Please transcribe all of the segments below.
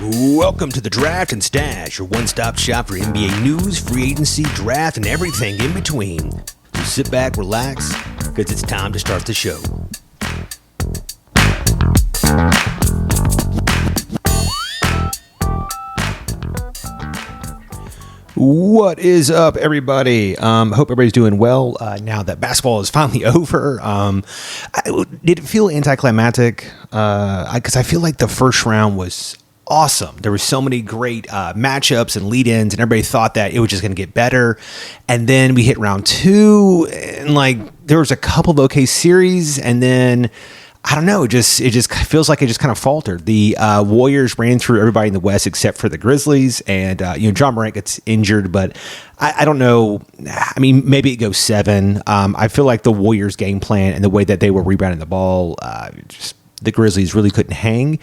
Welcome to the Draft and Stash, your one-stop shop for NBA news, free agency, draft, and everything in between. So sit back, relax, because it's time to start the show. What is up, everybody? Hope everybody's doing well now that basketball is finally over. Did it feel anticlimactic? Because I feel like the first round was awesome. There were so many great matchups and lead-ins, and everybody thought that it was just going to get better. And then we hit round two, and there was a couple of okay series, and then I don't know. It just feels like it just kind of faltered. The Warriors ran through everybody in the West except for the Grizzlies, and John Morant gets injured. But I don't know. I mean, maybe it goes 7. I feel like the Warriors' game plan and the way that they were rebounding the ball, the Grizzlies really couldn't hang.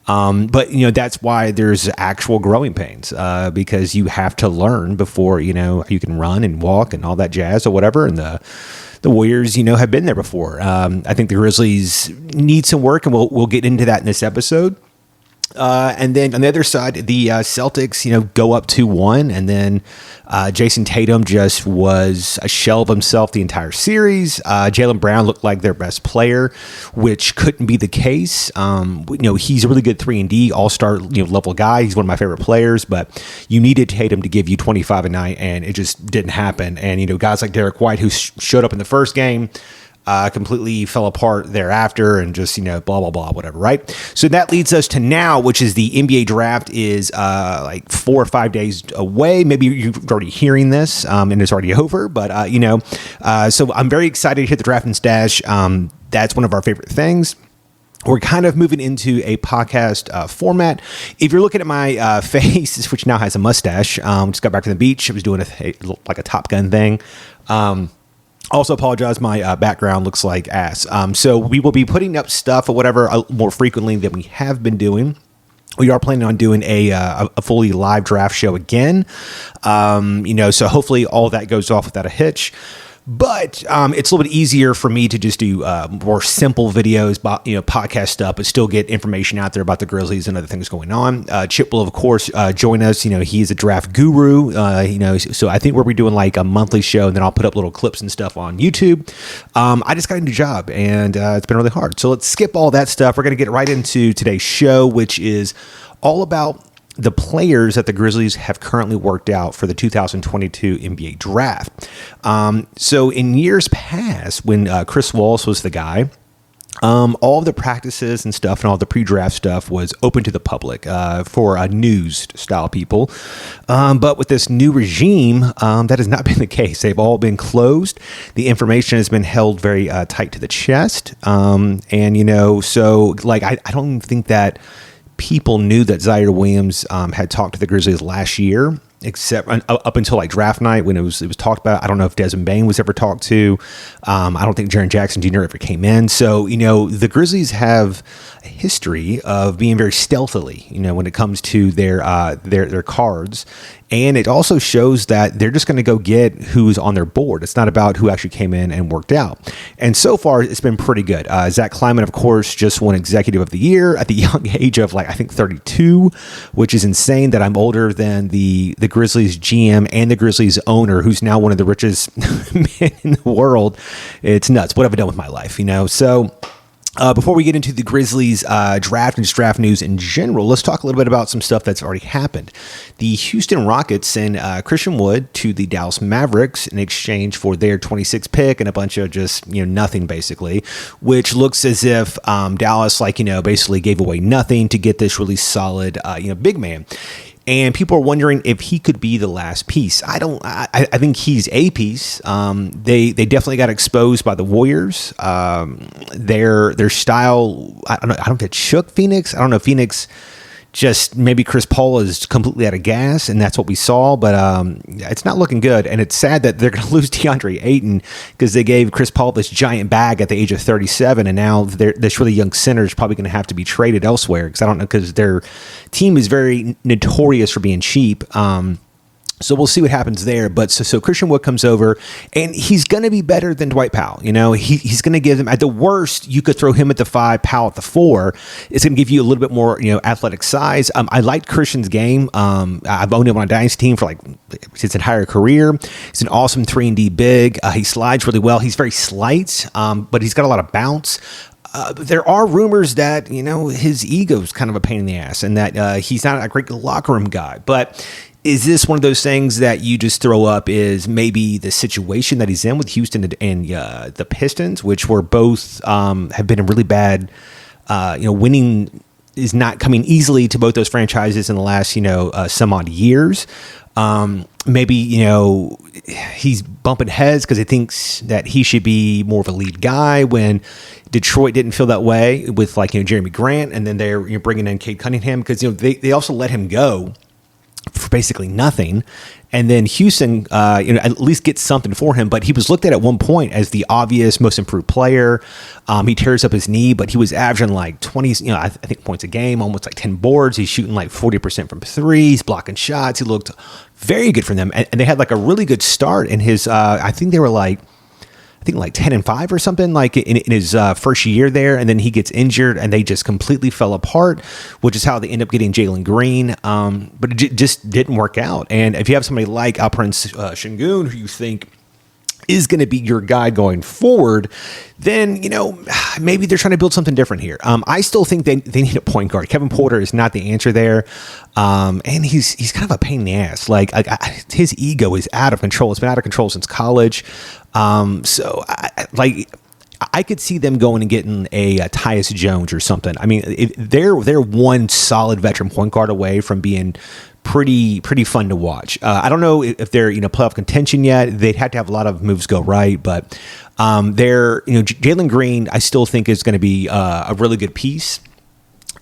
But that's why there's actual growing pains, because you have to learn before you can run and walk and all that jazz or whatever. And the Warriors, have been there before. I think the Grizzlies need some work, and we'll get into that in this episode. And then on the other side, the Celtics, go up 2-1, and then Jason Tatum just was a shell of himself the entire series. Jaylen Brown looked like their best player, which couldn't be the case. He's a really good 3-and-D all-star level guy. He's one of my favorite players, but you needed Tatum to give you 25 a night, and it just didn't happen. And guys like Derek White, who showed up in the first game, completely fell apart thereafter, and just blah blah blah, whatever, right? So that leads us to now, which is the NBA draft is 4 or 5 days away. Maybe you're already hearing this, and it's already over, but so I'm very excited to hit the draft and stash. That's one of our favorite things. We're kind of moving into a podcast format. If you're looking at my face, which now has a mustache, just got back from the beach. I was doing a Top Gun thing. Also apologize, my background looks like ass. So we will be putting up stuff or whatever more frequently than we have been doing. We are planning on doing a fully live draft show again. So hopefully all that goes off without a hitch. But it's a little bit easier for me to just do more simple videos, podcast stuff, but still get information out there about the Grizzlies and other things going on. Chip will, of course, join us. He is a draft guru. So I think we'll be doing a monthly show, and then I'll put up little clips and stuff on YouTube. I just got a new job, and it's been really hard. So let's skip all that stuff. We're going to get right into today's show, which is all about the players that the Grizzlies have currently worked out for the 2022 NBA draft. So in years past, when Chris Wallace was the guy, all of the practices and stuff and all the pre-draft stuff was open to the public for news style people. But with this new regime, that has not been the case. They've all been closed. The information has been held very tight to the chest. So I don't even think that people knew that Zaire Williams had talked to the Grizzlies last year, except up until draft night when it was talked about. I don't know if Desmond Bane was ever talked to. I don't think Jaren Jackson Jr. ever came in. So, the Grizzlies have a history of being very stealthily, when it comes to their cards. And it also shows that they're just going to go get who's on their board. It's not about who actually came in and worked out. And so far, it's been pretty good. Zach Kleiman, of course, just won Executive of the Year at the young age of, I think, 32, which is insane that I'm older than the Grizzlies GM and the Grizzlies owner, who's now one of the richest men in the world. It's nuts. What have I done with my life, So before we get into the Grizzlies draft and just draft news in general, let's talk a little bit about some stuff that's already happened. The Houston Rockets send Christian Wood to the Dallas Mavericks in exchange for their 26th pick and a bunch of just nothing, basically, which looks as if Dallas basically gave away nothing to get this really solid big man. And people are wondering if he could be the last piece. I think he's a piece. They definitely got exposed by the Warriors. Their style, I don't know if it shook Phoenix. I don't know if Phoenix just maybe Chris Paul is completely out of gas, and that's what we saw. But it's not looking good, and it's sad that they're going to lose DeAndre Ayton because they gave Chris Paul this giant bag at the age of 37, and now this really young center is probably going to have to be traded elsewhere because I don't know, because their team is very notorious for being cheap. So we'll see what happens there. But so Christian Wood comes over, and he's going to be better than Dwight Powell. He's going to give them, at the worst, you could throw him at the 5, Powell at the 4. It's going to give you a little bit more, athletic size. I liked Christian's game. I've owned him on a dynasty team for like his entire career. He's an awesome 3-and-D big. He slides really well. He's very slight, but he's got a lot of bounce. There are rumors that, his ego is kind of a pain in the ass, and that he's not a great locker room guy. But is this one of those things that you just throw up is maybe the situation that he's in with Houston and the Pistons, which were both have been in really bad, winning is not coming easily to both those franchises in the last, some odd years. Maybe, he's bumping heads because he thinks that he should be more of a lead guy when Detroit didn't feel that way with Jeremy Grant. And then they're bringing in Cade Cunningham because, they also let him go for basically nothing. And then Houston, at least gets something for him. But he was looked at one point as the obvious most improved player. He tears up his knee, but he was averaging like 20, I think points a game, almost like 10 boards. He's shooting like 40% from threes, blocking shots. He looked very good for them. And they had like a really good start in his, I think they were like 10-5 or something like in his first year there. And then he gets injured and they just completely fell apart, which is how they end up getting Jalen Green. But it just didn't work out. And if you have somebody like Alperen Şengün, who you think is going to be your guy going forward, then, maybe they're trying to build something different here. I still think they need a point guard. Kevin Porter is not the answer there. And he's kind of a pain in the ass. His ego is out of control. It's been out of control since college. So I could see them going and getting a Tyus Jones or something. I mean, they're one solid veteran point guard away from being pretty fun to watch. I don't know if they're playoff contention yet. They'd have to have a lot of moves go right, but they're Jalen Green I still think is going to be a really good piece.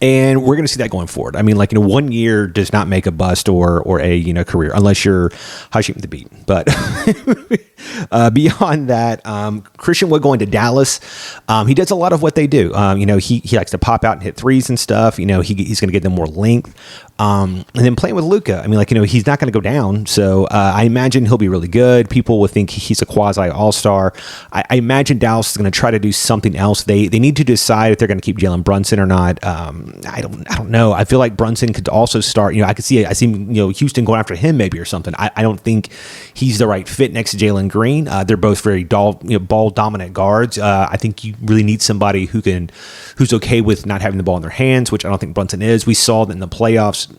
And we're going to see that going forward. I mean, 1 year does not make a bust or a career unless you're Hashim the Beat. But beyond that, Christian Wood going to Dallas, he does a lot of what they do. He likes to pop out and hit threes and stuff. He's going to get them more length. And then playing with Luka, I mean, he's not going to go down. So I imagine he'll be really good. People will think he's a quasi all-star. I imagine Dallas is going to try to do something else. They need to decide if they're going to keep Jalen Brunson or not. I don't know. I feel like Brunson could also start. I see Houston going after him maybe or something. I don't think he's the right fit next to Jalen Green. They're both very ball dominant guards. I think you really need somebody who's okay with not having the ball in their hands, which I don't think Brunson is. We saw that in the playoffs.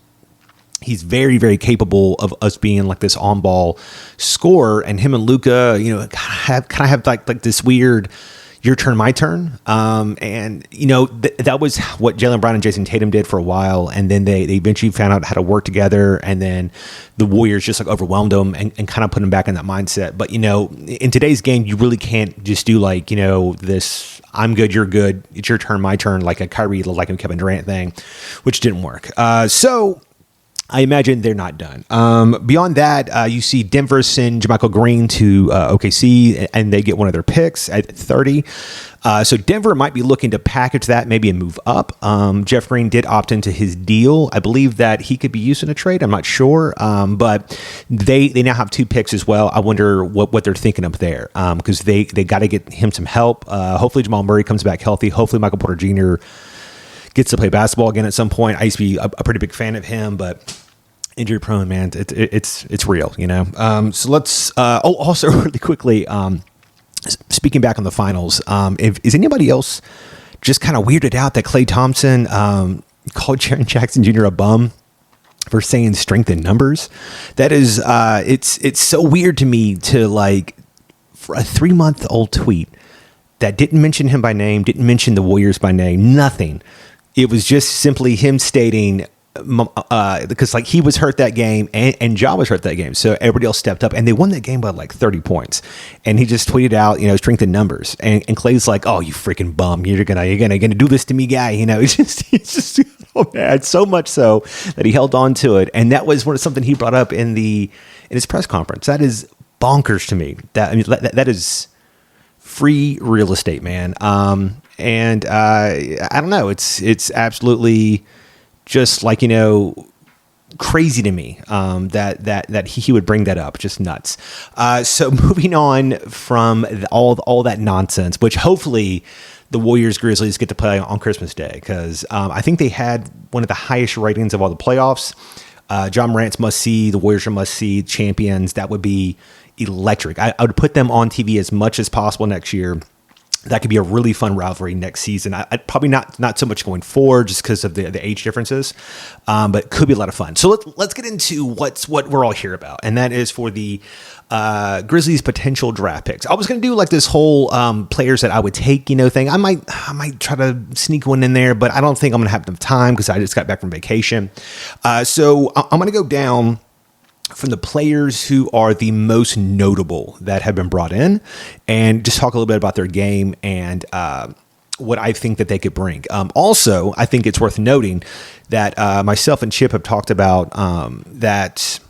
He's very, very capable of us being like this on-ball scorer, and him and Luka, kind of have like this weird your turn, my turn. And that was what Jaylen Brown and Jason Tatum did for a while, and then they eventually found out how to work together, and then the Warriors just overwhelmed them and kind of put them back in that mindset. But in today's game, you really can't just do this I'm good, you're good, it's your turn, my turn, like a Kyrie, like a Kevin Durant thing, which didn't work. So I imagine they're not done. Beyond that, you see Denver send JaMychal Green to OKC, and they get one of their picks at 30. So Denver might be looking to package that, maybe and move up. Jeff Green did opt into his deal. I believe that he could be used in a trade. I'm not sure. But they now have 2 picks as well. I wonder what they're thinking up there, because they got to get him some help. Hopefully Jamal Murray comes back healthy. Hopefully Michael Porter Jr. gets to play basketball again at some point. I used to be a pretty big fan of him, but injury prone, man, it's real, So let's also really quickly, speaking back on the finals, is anybody else just kind of weirded out that Klay Thompson called Jaren Jackson Jr. a bum for saying strength in numbers? That is, it's so weird to me to for a 3-month-old tweet that didn't mention him by name, didn't mention the Warriors by name, nothing. It was just simply him stating, because he was hurt that game and Ja was hurt that game, so everybody else stepped up and they won that game by 30 points. And he just tweeted out, strength in numbers. And Clay's like, "Oh, you freaking bum! You're gonna do this to me, guy." It's just so bad, so much so that he held on to it. And that was something he brought up in his press conference. That is bonkers to me. That is free real estate, man. And I don't know. It's absolutely just crazy to me that he would bring that up. Just nuts. So moving on from all that nonsense, which hopefully the Warriors Grizzlies get to play on Christmas Day, because I think they had one of the highest ratings of all the playoffs. John Morant's must see, the Warriors are must see champions. That would be electric. I would put them on TV as much as possible next year. That could be a really fun rivalry next season. I'd probably not so much going forward just because of the age differences, but it could be a lot of fun. So let's get into what we're all here about, and that is for the Grizzlies potential draft picks. I was going to do like this whole players that I would take, thing. I might try to sneak one in there, but I don't think I'm going to have enough time because I just got back from vacation. So I'm going to go down from the players who are the most notable that have been brought in, and just talk a little bit about their game and what I think that they could bring. Also, I think it's worth noting that myself and Chip have talked about that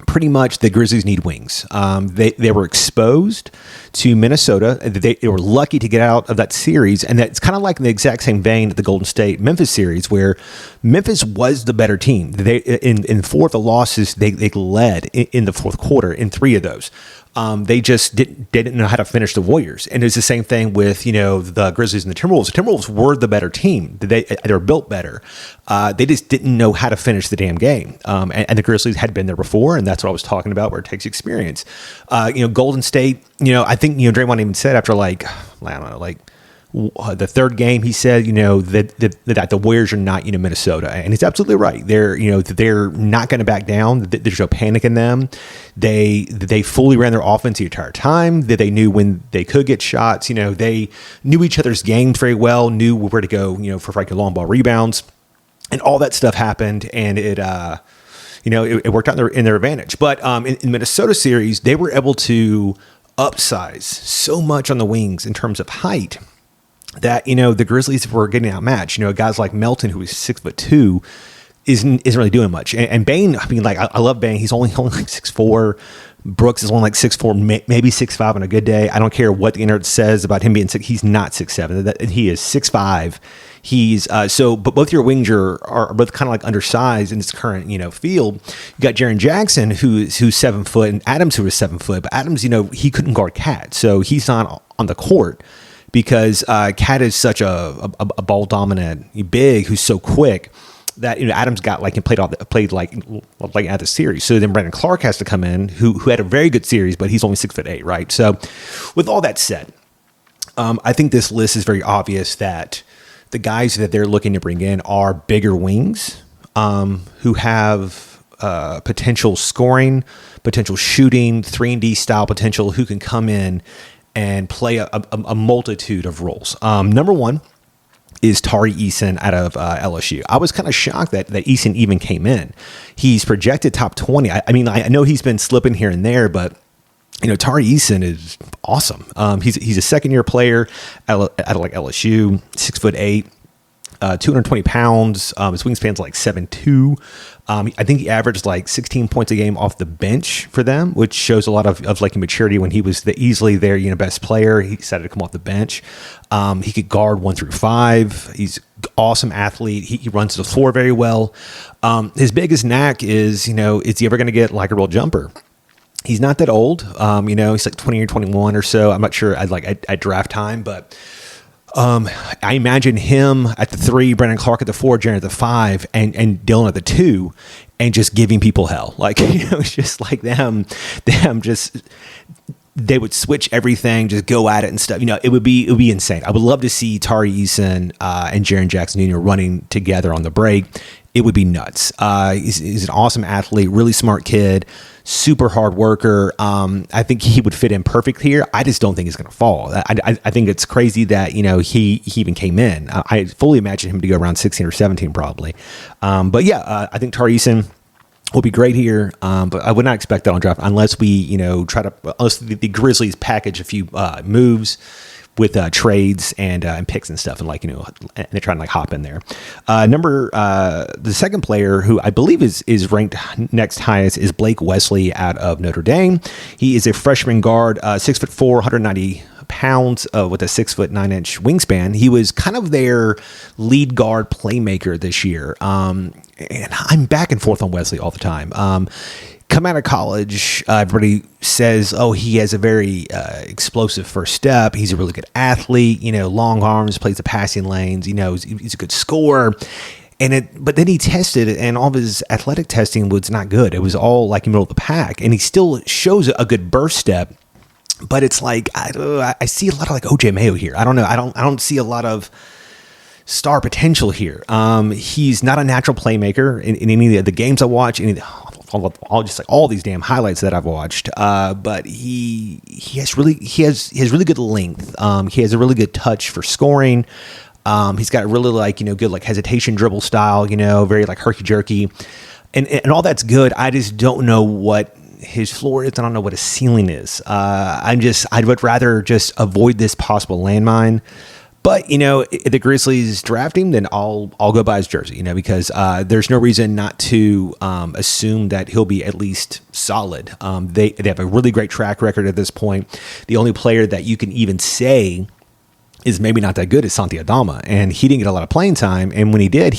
pretty much the Grizzlies need wings. They were exposed to Minnesota. They were lucky to get out of that series. And that's kind of like in the exact same vein at the Golden State Memphis series, where Memphis was the better team. They in 4 of the losses, they led in the fourth quarter in 3 of those. They just didn't know how to finish the Warriors. And it's the same thing with, the Grizzlies and the Timberwolves. The Timberwolves were the better team. They were built better. They just didn't know how to finish the damn game. And the Grizzlies had been there before, and that's what I was talking about, where it takes experience. Golden State, I think, Draymond even said after the third game, he said, that the Warriors are not, Minnesota, and he's absolutely right. They're not going to back down. There's no panic in them. They fully ran their offense the entire time. That they knew when they could get shots. They knew each other's games very well. Knew where to go. For like long ball rebounds, and all that stuff happened, and it worked out in their advantage. But in Minnesota series, they were able to upsize so much on the wings in terms of height that, the Grizzlies were getting outmatched. Guys like Melton, who is 6'2", isn't really doing much. And Bane, I love Bane. He's only like 6'4". Brooks is only like 6'4", maybe 6'5" on a good day. I don't care what the internet says about him being 6. He's not 6'7". He is 6'5". He's but both your wings are both kind of like undersized in this current field. You got Jaren Jackson who's 7 foot, and Adams who is 7 foot. But Adams, he couldn't guard Cat, so he's not on the court because Cat is such a ball dominant big who's so quick that Adams got played like out the series. So then Brandon Clark has to come in, who had a very good series, but he's only 6'8", right? So with all that said, I think this list is very obvious that the guys that they're looking to bring in are bigger wings, who have potential scoring, potential shooting, 3-and-D style potential, who can come in and play a multitude of roles. Number one is Tari Eason out of LSU. I was kind of shocked that Eason even came in. He's projected top 20. I know he's been slipping here and there, but Tari Eason is awesome. He's a second-year player out of like LSU, 6'8", 220 pounds. His wingspan's like 7'2". I think he averaged like 16 points a game off the bench for them, which shows a lot of like maturity. When he was easily their best player, he decided to come off the bench. He could guard 1 through 5. He's an awesome athlete. He runs the floor very well. His biggest knack is is he ever going to get like a real jumper? He's not that old. He's like 20 or 21 or so. I'm not sure at draft time, but I imagine him at the 3, Brandon Clark at the 4, Jaren at the 5, and Dylan at the 2, and just giving people hell. It's just like them just, they would switch everything, just go at it and stuff. It would be insane. I would love to see Tari Eason and Jaren Jackson Jr. running together on the break. It would be nuts. He's an awesome athlete, really smart kid, super hard worker. I think he would fit in perfect here. I just don't think he's going to fall. I think it's crazy that, he even came in. I fully imagine him to go around 16 or 17 probably. But yeah, I think Tari Eason will be great here. But I would not expect that on draft unless we, unless the Grizzlies package a few moves with trades and picks and stuff, and and they're trying to hop in there. The second player who I believe is ranked next highest is Blake Wesley out of Notre Dame. He is a freshman guard, 6'4", 190 pounds with a 6'9" wingspan. He was kind of their lead guard playmaker this year. And I'm back and forth on Wesley all the time. Come out of college, everybody says, oh, he has a very explosive first step. He's a really good athlete, long arms, plays the passing lanes, he's a good scorer. But then he tested it, and all of his athletic testing was not good. It was all like in the middle of the pack, and he still shows a good burst step. But it's like I see a lot of like OJ Mayo here. I don't know. I don't see a lot of star potential here. He's not a natural playmaker in any of the games I watch. All just like all these damn highlights that I've watched. But he has really good length. He has a really good touch for scoring. He's got really good like hesitation dribble style. Very like herky jerky, and all that's good. I just don't know what his floor is. I don't know what his ceiling is. I would rather just avoid this possible landmine. But, if the Grizzlies draft him, then I'll go buy his jersey, because there's no reason not to assume that he'll be at least solid. They have a really great track record at this point. The only player that you can even say is maybe not that good is Santi Aldama, and he didn't get a lot of playing time. And when he did,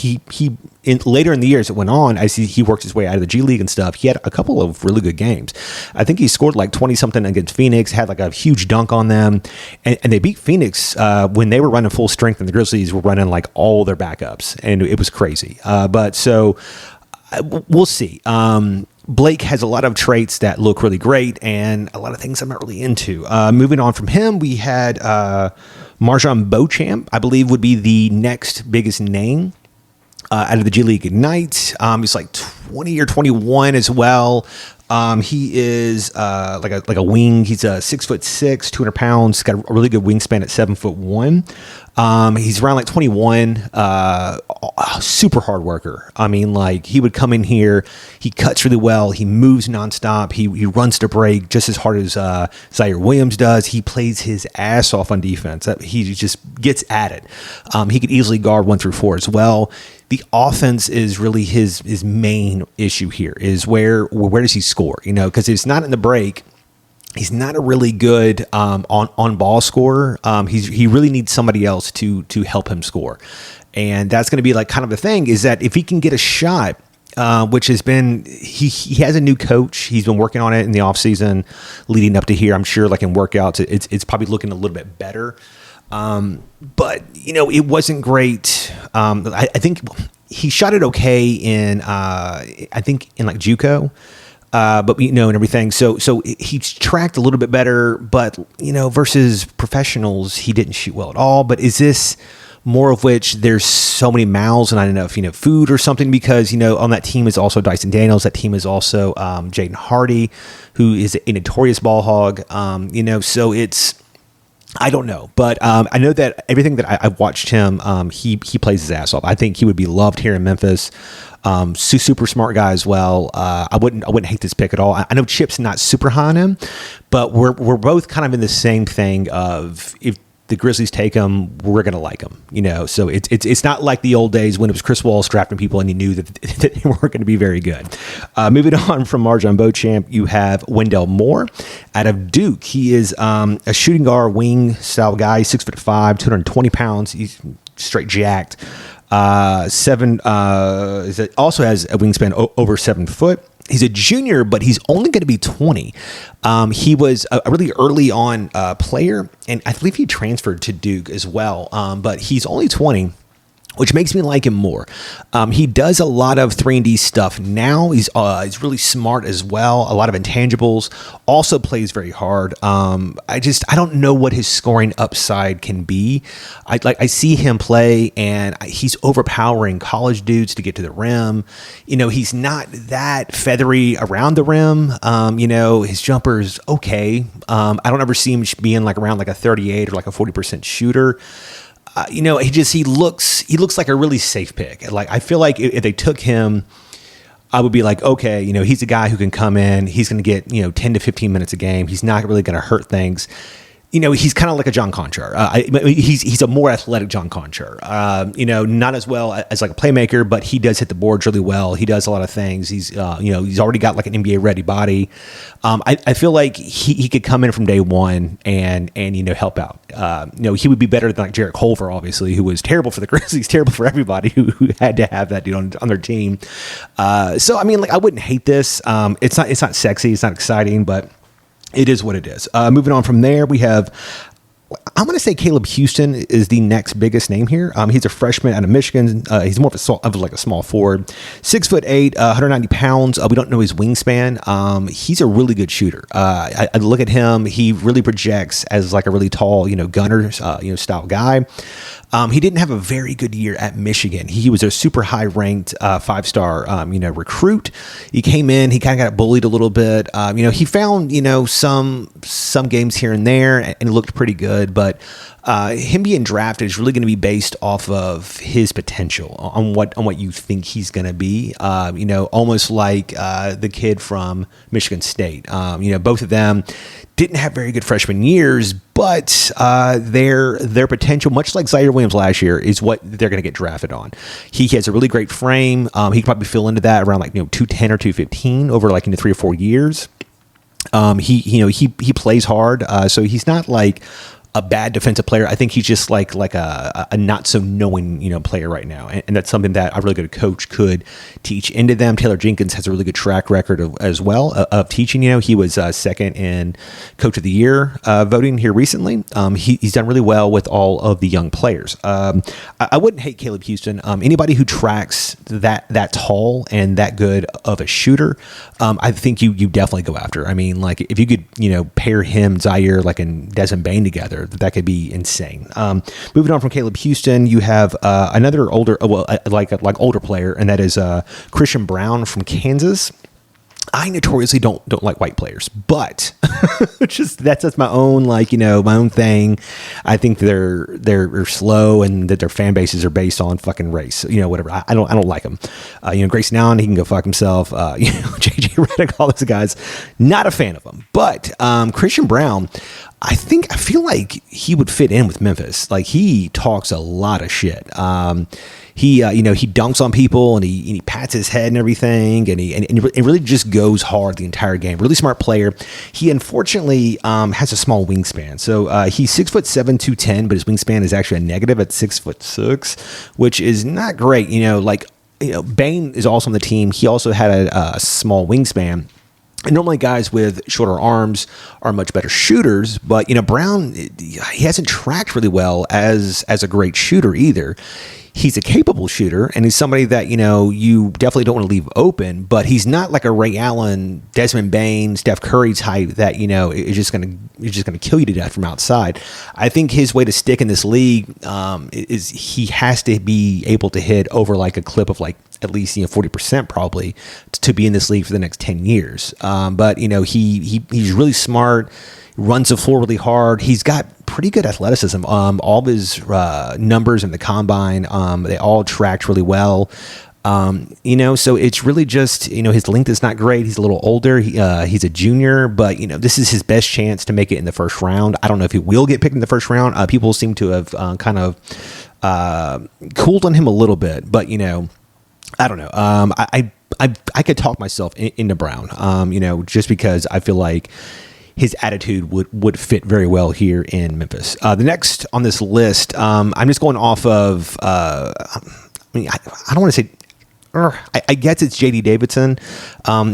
later in the year as it went on, I see he worked his way out of the G League and stuff. He had a couple of really good games. I think he scored like 20 something against Phoenix, had like a huge dunk on them, and they beat Phoenix when they were running full strength, and the Grizzlies were running like all their backups, and it was crazy. We'll see. Blake has a lot of traits that look really great, and a lot of things I'm not really into. Moving on from him, we had Marjon Beauchamp, I believe, would be the next biggest name out of the G League Ignite. He's like 20 or 21 as well. He is like a wing. He's a 6'6", 200 pounds. Got a really good wingspan at 7'1". He's around like 21. Super hard worker. I mean, like he would come in here. He cuts really well. He moves nonstop. He runs to break just as hard as Zaire Williams does. He plays his ass off on defense. He just gets at it. He could easily guard 1 through 4 as well. The offense is really his main issue here. Is where does he score? Because it's not in the break. He's not a really good on ball scorer. He really needs somebody else to help him score, and that's going to be like kind of the thing. Is that if he can get a shot, which has been he has a new coach. He's been working on it in the offseason leading up to here. I'm sure like in workouts, it's probably looking a little bit better. But it wasn't great. I think he shot it okay in I think in like JUCO. But and everything. So he's tracked a little bit better, but versus professionals, he didn't shoot well at all. But is this more of which there's so many mouths and not enough, food or something? Because, on that team is also Dyson Daniels. That team is also Jaden Hardy, who is a notorious ball hog. So it's, I don't know, but I know that everything that I've watched him, he plays his ass off. I think he would be loved here in Memphis. Super smart guy as well. I wouldn't hate this pick at all. I know Chip's not super high on him, but we're both kind of in the same thing of if the Grizzlies take him, we're gonna like him. So it's not like the old days when it was Chris Wallace drafting people and you knew that they weren't going to be very good. Moving on from Marjon Beauchamp, you have Wendell Moore out of Duke. He is a shooting guard wing style guy. He's 6'5", 220 pounds. He's straight jacked. Also has a wingspan over 7 foot. He's a junior, but he's only going to be 20. He was a really early on player, and I believe he transferred to Duke as well. But he's only 20, which makes me like him more. He does a lot of 3-and-D stuff now. He's really smart as well. A lot of intangibles. Also plays very hard. I don't know what his scoring upside can be. I see him play, and he's overpowering college dudes to get to the rim. He's not that feathery around the rim. His jumper's okay. I don't ever see him being like around like a 38 or like a 40% shooter. He looks like a really safe pick. Like, I feel like if they took him, I would be like, okay, he's a guy who can come in. He's going to get, 10 to 15 minutes a game. He's not really going to hurt things. he's kind of like a John Conchar. He's a more athletic John Conchar. Not as well as like a playmaker, but he does hit the boards really well. He does a lot of things. He's already got like an NBA ready body. I feel like he could come in from day one and help out. He would be better than like Jarrett Culver, obviously, who was terrible for the Grizzlies, terrible for everybody who had to have that dude on their team. So I mean, like I wouldn't hate this. It's not sexy. It's not exciting, but it is what it is. Moving on from there, we have, I'm going to say Caleb Houstan is the next biggest name here. He's a freshman out of Michigan. He's more of a small forward, 6'8", 190 pounds. We don't know his wingspan. He's a really good shooter. I look at him. He really projects as like a really tall, gunner, style guy. He didn't have a very good year at Michigan. He was a super high ranked 5-star, recruit. He came in, he kind of got bullied a little bit. He found, some games here and there and it looked pretty good, but him being drafted is really going to be based off of his potential on what you think he's going to be. Almost like the kid from Michigan State. Both of them didn't have very good freshman years, but their potential, much like Zaire Williams last year, is what they're going to get drafted on. He has a really great frame. He could probably fill into that around 210 or 215 over 3 or 4 years. He plays hard, so he's not like a bad defensive player. I think he's just like a not so knowing, player right now. And that's something that a really good coach could teach into them. Taylor Jenkins has a really good track record as well of teaching. He was second in coach of the year voting here recently. He's done really well with all of the young players. I wouldn't hate Caleb Houstan. Anybody who tracks that tall and that good of a shooter, I think you definitely go after. I mean, like if you could, pair him, Zaire, and Desmond Bane together, that could be insane. Moving on from Caleb Houstan, you have another older, older player, and that is Christian Braun from Kansas. I notoriously don't like white players, but that's my own my own thing. I think they're slow and that their fan bases are based on fucking race. Whatever. I don't like them. Grayson Allen, he can go fuck himself. JJ Redick, all those guys, not a fan of them. But Christian Braun, I feel like he would fit in with Memphis. Like he talks a lot of shit. He dunks on people and he pats his head and everything, and it really just goes hard the entire game. Really smart player. He unfortunately has a small wingspan, so he's 6'7", 210, but his wingspan is actually a negative at 6'6", which is not great. Bane is also on the team. He also had a small wingspan. And normally guys with shorter arms are much better shooters, but Braun, he hasn't tracked really well as a great shooter either. He's a capable shooter, and he's somebody that, you definitely don't want to leave open, but he's not like a Ray Allen, Desmond Bane, Steph Curry type that, is just going to kill you to death from outside. I think his way to stick in this league is he has to be able to hit over a clip of at least 40% probably to be in this league for the next 10 years. But he's really smart, runs the floor really hard. He's got pretty good athleticism. All of his numbers in the combine, they all tracked really well. So it's really just, his length is not great. He's a little older. He's a junior, but this is his best chance to make it in the first round. I don't know if he will get picked in the first round. People seem to have kind of cooled on him a little bit, but I don't know. I could talk myself into Braun, just because I feel like his attitude would fit very well here in Memphis. The next on this list, I'm just going off of, I don't want to say, I guess it's J.D. Davidson.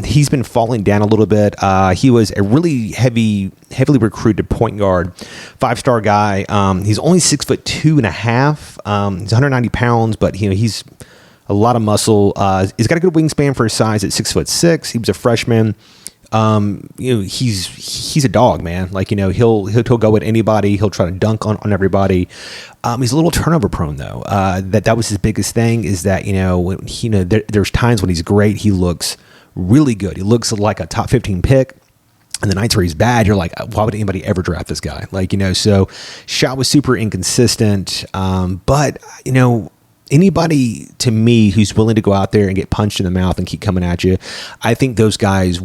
He's been falling down a little bit. He was a really heavily recruited point guard, 5-star guy. He's only 6'2.5". He's 190 pounds, but he's a lot of muscle. He's got a good wingspan for his size at 6'6". He was a freshman. He's a dog, man. He'll go at anybody. He'll try to dunk on everybody. He's a little turnover prone though. That was his biggest thing, is that, there's times when he's great. He looks really good. He looks like a top 15 pick. And the nights where he's bad, you're like, why would anybody ever draft this guy? So shot was super inconsistent. But anybody to me who's willing to go out there and get punched in the mouth and keep coming at you, I think those guys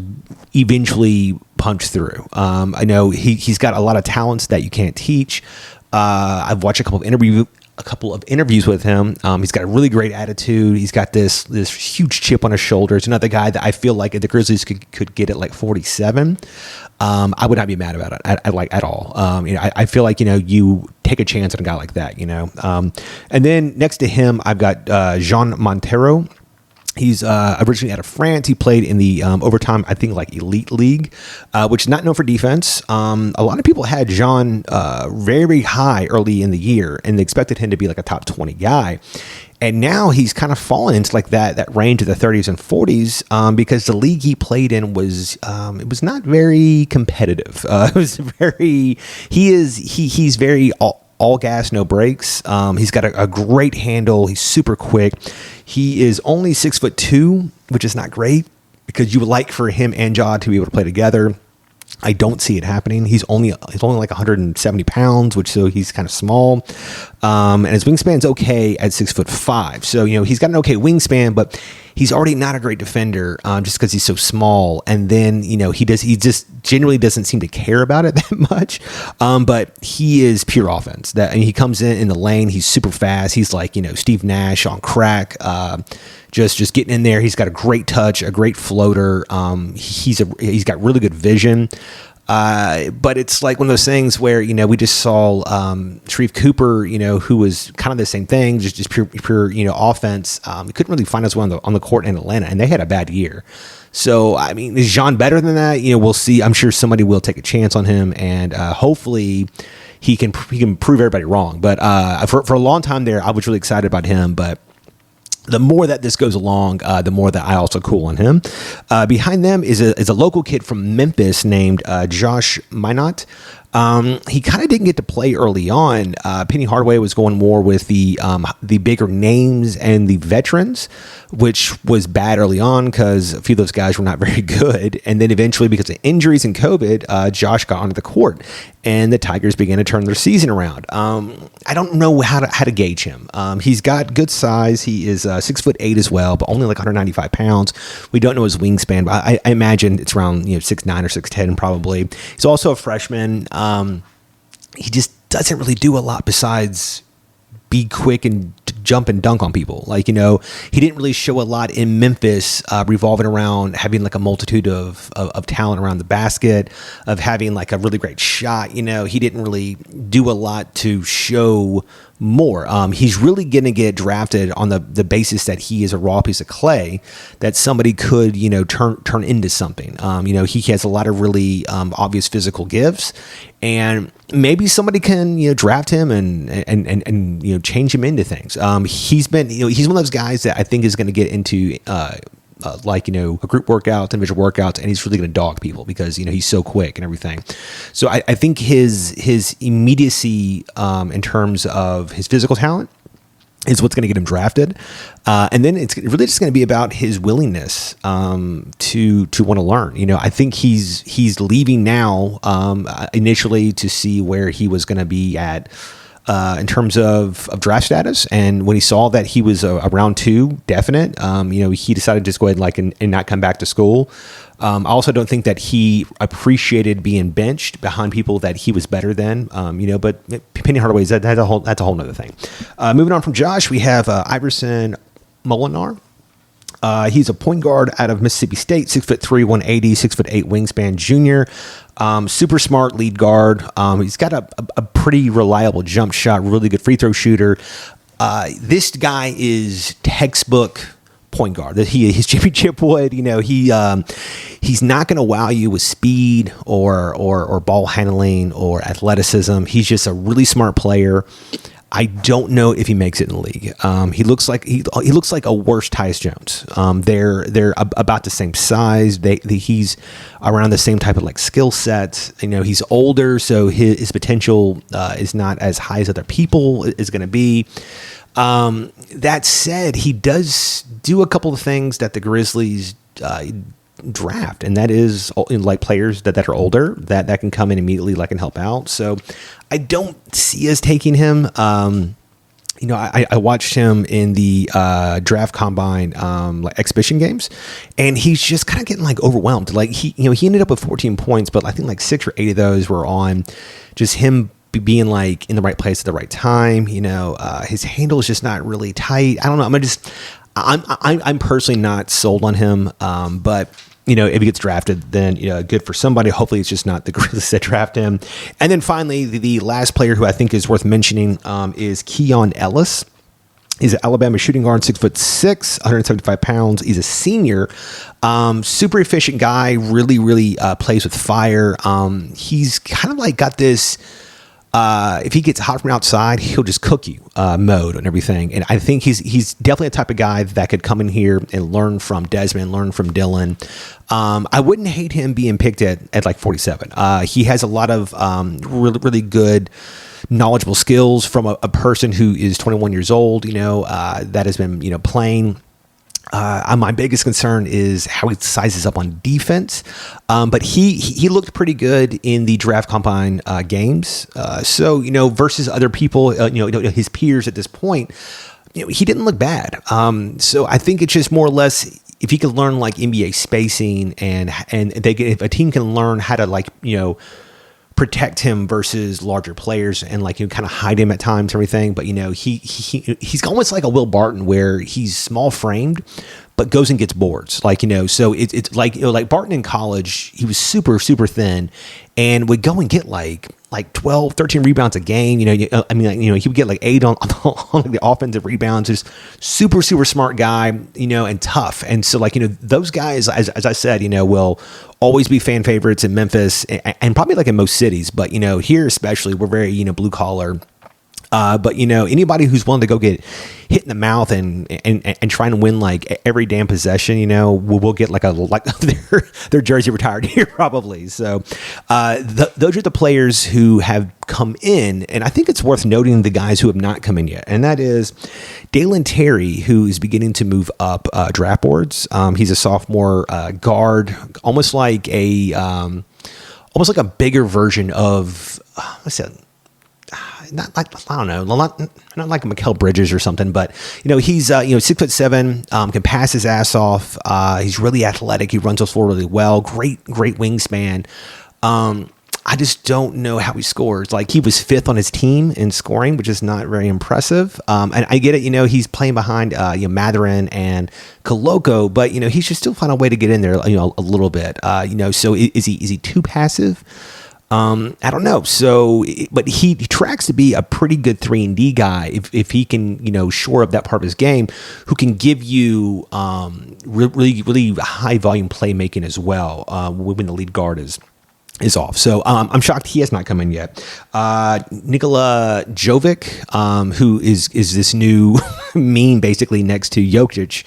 eventually punch through. I know he's got a lot of talents that you can't teach. I've watched a couple of interviews with him. He's got a really great attitude. He's got this huge chip on his shoulder. It's another guy that I feel like if the Grizzlies could get it like 47, I would not be mad about it at all. I feel like, you take a chance on a guy like that, and then next to him, I've got Jean Montero. He's originally out of France. He played in the overtime, I think, like Elite League, which is not known for defense. A lot of people had Jean very high early in the year, and they expected him to be like a top 20 guy. And now he's kind of fallen into like that range of the 30s and 40s because the league he played in was it was not very competitive. It was he's very all gas, no brakes. He's got a great handle. He's super quick. He is only 6'2", which is not great because you would like for him and Ja to be able to play together. I don't see it happening. He's only like 170 pounds, so he's kind of small. And his wingspan's okay at 6'5". So, he's got an okay wingspan, but he's already not a great defender just because he's so small. And then, he just generally doesn't seem to care about it that much. But he is pure offense. He comes in the lane. He's super fast. He's like, Steve Nash on crack. Just getting in there. He's got a great touch, a great floater. He's got really good vision. But it's like one of those things where, we just saw Sharif Cooper, who was kind of the same thing, just pure offense. He couldn't really find his way on the court in Atlanta, and they had a bad year. So, I mean, is Jean better than that? We'll see. I'm sure somebody will take a chance on him, and hopefully he can prove everybody wrong. But for a long time there, I was really excited about him, but the more that this goes along, the more that I also cool on him. Behind them is a local kid from Memphis named Josh Minott. He kind of didn't get to play early on. Penny Hardaway was going more with the bigger names and the veterans, which was bad early on because a few of those guys were not very good. And then eventually, because of injuries and COVID, Josh got onto the court, and the Tigers began to turn their season around. I don't know how to gauge him. He's got good size. He is 6'8" as well, but only like 195 pounds. We don't know his wingspan, but I imagine it's around 6'9" or 6'10" probably. He's also a freshman. He just doesn't really do a lot besides be quick and jump and dunk on people. Like, he didn't really show a lot in Memphis, revolving around having like a multitude of talent around the basket, of having like a really great shot. He didn't really do a lot to show more. He's really going to get drafted on the basis that he is a raw piece of clay that somebody could, turn into something. He has a lot of really obvious physical gifts, and maybe somebody can, draft him and change him into things. He's been, he's one of those guys that I think is going to get into a group workouts, individual workouts, and he's really going to dog people because, he's so quick and everything. So I think his immediacy in terms of his physical talent is what's going to get him drafted. And then it's really just going to be about his willingness to want to learn. I think he's leaving now initially to see where he was going to be at in terms of draft status. And when he saw that he was a round 2 definite, he decided to just go ahead and not come back to school. I also don't think that he appreciated being benched behind people that he was better than, but Penny Hardaway, that's a whole nother thing. Moving on from Josh, we have Iverson Molinar. He's a point guard out of Mississippi State, 6'3", 180, 6'8" wingspan junior. Super smart lead guard. He's got a pretty reliable jump shot, really good free throw shooter. This guy is textbook point guard. His championship wood, he's not going to wow you with speed or ball handling or athleticism. He's just a really smart player. I don't know if he makes it in the league. He looks like a worse Tyus Jones. They're about the same size. He's around the same type of like skill set. He's older, so his potential is not as high as other people is going to be. That said, he does do a couple of things that the Grizzlies draft, and that is like players that are older that can come in immediately, and help out. So I don't see us taking him. I watched him in the draft combine like exhibition games, and he's just kind of getting like overwhelmed. Like he ended up with 14 points, but I think like 6 or 8 of those were on just him being like in the right place at the right time. His handle is just not really tight. I don't know. I'm personally not sold on him. But if he gets drafted, then good for somebody. Hopefully, it's just not the Grizzlies that draft him. And then finally, the last player who I think is worth mentioning is Keon Ellis. He's an Alabama shooting guard, 6'6", 175 pounds. He's a senior, super efficient guy. Really, really plays with fire. He's kind of like got this. If he gets hot from outside, he'll just cook you mode and everything. And I think he's definitely the type of guy that could come in here and learn from Desmond, learn from Dylan. I wouldn't hate him being picked at like 47. He has a lot of really, really good knowledgeable skills from a person who is 21 years old, that has been, playing. My biggest concern is how he sizes up on defense. But he looked pretty good in the draft combine games. So, versus other people, his peers at this point, he didn't look bad. So I think it's just more or less if he could learn like NBA spacing and if a team can learn how to protect him versus larger players and kind of hide him at times and everything. But, he's almost like a Will Barton where he's small framed, but goes and gets boards. So it's like Barton in college, he was super, super thin and would go and get like 12, 13 rebounds a game. He would get like 8 on the offensive rebounds. Just super, super smart guy, and tough. And so those guys, as I said, will always be fan favorites in Memphis and probably like in most cities. But, here especially, we're very, blue collar. But anybody who's willing to go get hit in the mouth and try and win like every damn possession, will get like their jersey retired here probably. So those are the players who have come in, and I think it's worth noting the guys who have not come in yet, and that is Dalen Terry, who is beginning to move up draft boards. He's a sophomore guard, almost like a bigger version of what's that? Not like, I don't know, not like Mikal Bridges or something, but he's 6'7", can pass his ass off. He's really athletic. He runs the floor really well. Great wingspan. I just don't know how he scores. Like he was 5th on his team in scoring, which is not very impressive. And I get it. He's playing behind Mathurin and Koloko, but he should still find a way to get in there. A little bit. So is he too passive? I don't know. So, but he tracks to be a pretty good 3-and-D guy if he can, shore up that part of his game, who can give you really, really high volume playmaking as well when the lead guard is off. So I'm shocked he has not come in yet. Nikola Jovic, who is this new meme basically next to Jokic.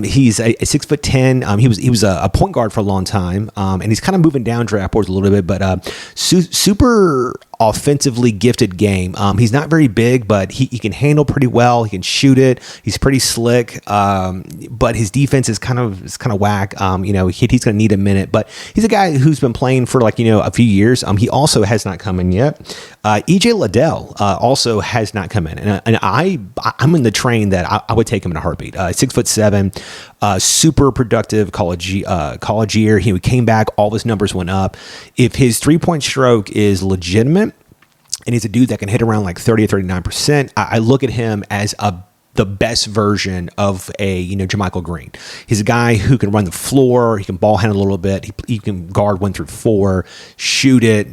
He's a 6'10". He was a point guard for a long time, and he's kind of moving down draft boards a little bit, but super offensively gifted game. He's not very big, but he can handle pretty well. He can shoot it. He's pretty slick, but his defense is kind of whack. He's going to need a minute, but he's a guy who's been playing for a few years. He also has not come in yet. EJ Liddell also has not come in, and I'm in the train that I would take him in a heartbeat. 6'7", super productive college year. He came back, all his numbers went up. If his 3-point stroke is legitimate, and he's a dude that can hit around like 30 or 39%, I look at him as the best version of a JaMychal Green. He's a guy who can run the floor. He can ball handle a little bit. He can guard 1 through 4, shoot it.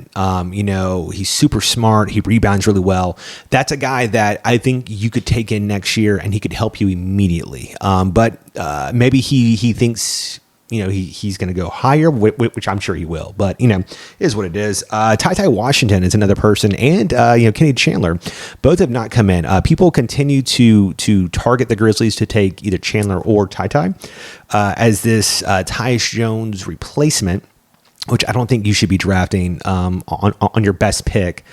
He's super smart. He rebounds really well. That's a guy that I think you could take in next year, and he could help you immediately. But maybe he thinks he's going to go higher, which I'm sure he will, but is what it is. Ty Washington is another person, and Kenny Chandler, both have not come in. People continue to target the Grizzlies to take either Chandler or Ty as this Tyus Jones replacement, which I don't think you should be drafting on your best pick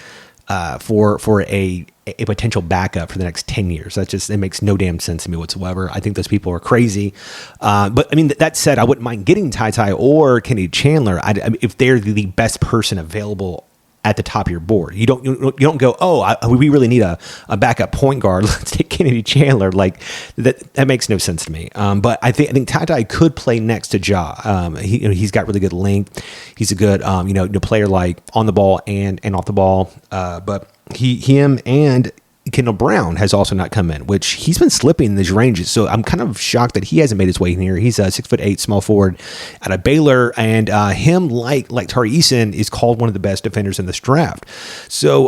for a potential backup for the next 10 years. It makes no damn sense to me whatsoever. I think those people are crazy. But I mean, that said, I wouldn't mind getting Ty or Kenny Chandler if they're the best person available at the top of your board. You don't go, we really need a backup point guard. Let's take Kennedy Chandler. Like that makes no sense to me. But I think Ty could play next to Ja. He's got really good length. He's a good player, like on the ball and off the ball. But him and Kendall Brown has also not come in, which he's been slipping in these ranges. So I'm kind of shocked that he hasn't made his way in here. He's a 6'8" small forward out of Baylor, and him, like Tari Eason, is called one of the best defenders in this draft. So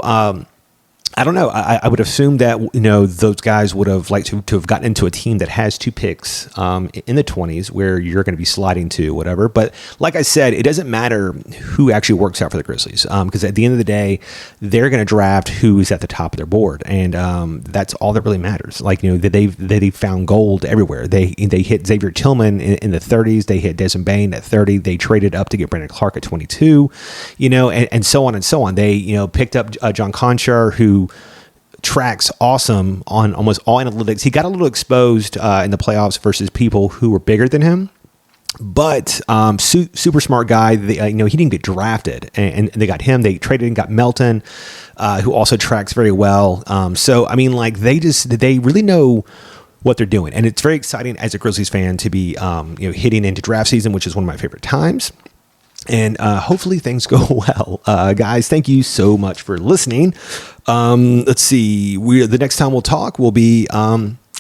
I don't know. I would assume that those guys would have liked to have gotten into a team that has 2 picks in the 20s where you're going to be sliding to whatever. But like I said, it doesn't matter who actually works out for the Grizzlies because at the end of the day, they're going to draft who's at the top of their board, and that's all that really matters. Like they've found gold everywhere. They hit Xavier Tillman in the 30s. They hit Desmond Bane at 30. They traded up to get Brandon Clark at 22. And so on and so on. They picked up John Conchar, who tracks awesome on almost all analytics. He got a little exposed in the playoffs versus people who were bigger than him, but super smart guy. He didn't get drafted, and they got him. They traded and got Melton, who also tracks very well. So I mean, like they really know what they're doing, and it's very exciting as a Grizzlies fan to be hitting into draft season, which is one of my favorite times. And hopefully things go well. Guys, thank you so much for listening. Let's see. The next time we'll talk will be,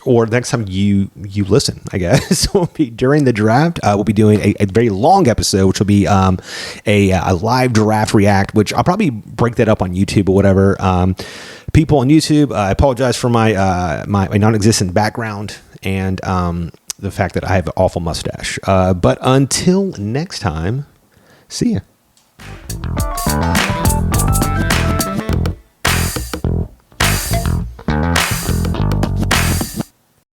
or the next time you listen, I guess, will be during the draft. We'll be doing a very long episode, which will be a live draft react, which I'll probably break that up on YouTube or whatever. People on YouTube, I apologize for my non-existent background and the fact that I have an awful mustache. But until next time, see ya.